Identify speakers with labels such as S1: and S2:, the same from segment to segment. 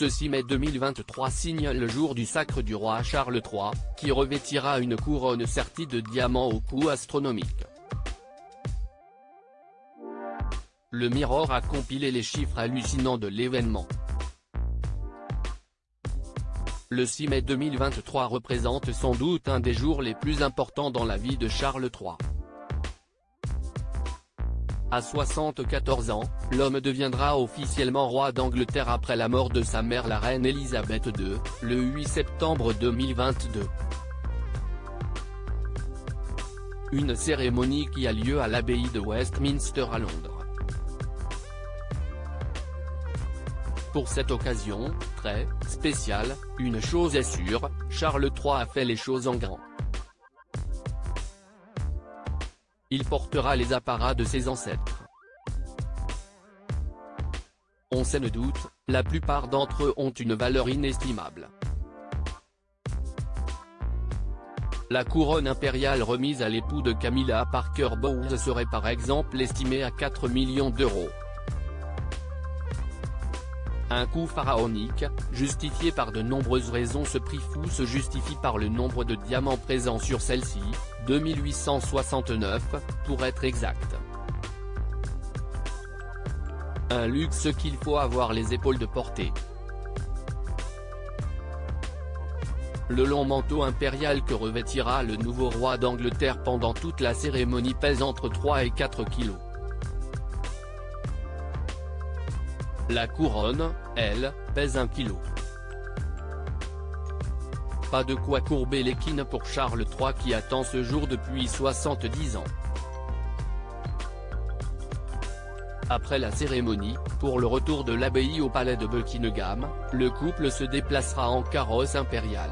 S1: Ce 6 mai 2023 signe le jour du sacre du roi Charles III, qui revêtira une couronne sertie de diamants au cou astronomique. Le Mirror a compilé les chiffres hallucinants de l'événement. Le 6 mai 2023 représente sans doute un des jours les plus importants dans la vie de Charles III. À 74 ans, l'homme deviendra officiellement roi d'Angleterre après la mort de sa mère la reine Elisabeth II, le 8 septembre 2022. Une cérémonie qui a lieu à l'abbaye de Westminster à Londres. Pour cette occasion, très spéciale, une chose est sûre, Charles III a fait les choses en grand. Il portera les apparats de ses ancêtres. On sait ne doute, la plupart d'entre eux ont une valeur inestimable. La couronne impériale remise à l'époux de Camilla Parker Bowles serait par exemple estimée à 4 millions d'euros. Un coût pharaonique, justifié par de nombreuses raisons. Ce prix fou se justifie par le nombre de diamants présents sur celle-ci, 2869, pour être exact. Un luxe qu'il faut avoir les épaules de porter. Le long manteau impérial que revêtira le nouveau roi d'Angleterre pendant toute la cérémonie pèse entre 3 et 4 kilos. La couronne, elle, pèse 1 kg. Pas de quoi courber l'équine pour Charles III qui attend ce jour depuis 70 ans. Après la cérémonie, pour le retour de l'abbaye au palais de Buckingham, le couple se déplacera en carrosse impériale.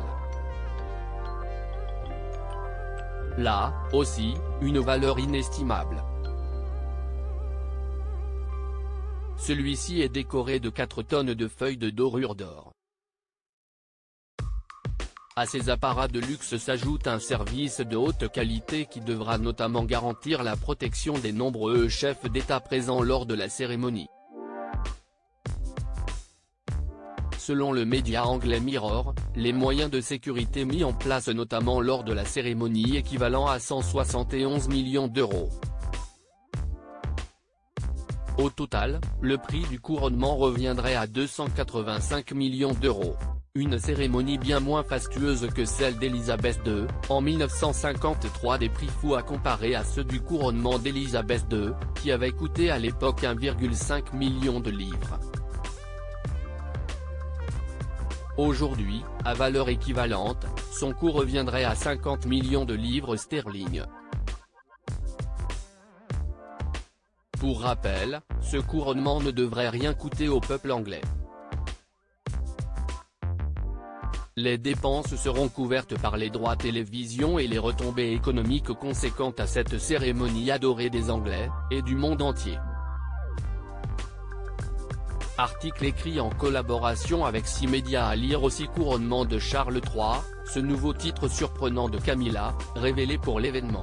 S1: Là, aussi, une valeur inestimable. Celui-ci est décoré de 4 tonnes de feuilles de dorure d'or. À ces apparats de luxe s'ajoute un service de haute qualité qui devra notamment garantir la protection des nombreux chefs d'État présents lors de la cérémonie. Selon le média anglais Mirror, les moyens de sécurité mis en place notamment lors de la cérémonie équivalent à 171 millions d'euros. Au total, le prix du couronnement reviendrait à 285 millions d'euros. Une cérémonie bien moins fastueuse que celle d'Elisabeth II, en 1953. Des prix fous à comparer à ceux du couronnement d'Elisabeth II, qui avait coûté à l'époque 1,5 million de livres. Aujourd'hui, à valeur équivalente, son coût reviendrait à 50 millions de livres sterling. Pour rappel, ce couronnement ne devrait rien coûter au peuple anglais. Les dépenses seront couvertes par les droits télévision et les retombées économiques conséquentes à cette cérémonie adorée des Anglais, et du monde entier. Article écrit en collaboration avec 6 médias à lire aussi. Couronnement de Charles III, ce nouveau titre surprenant de Camilla, révélé pour l'événement.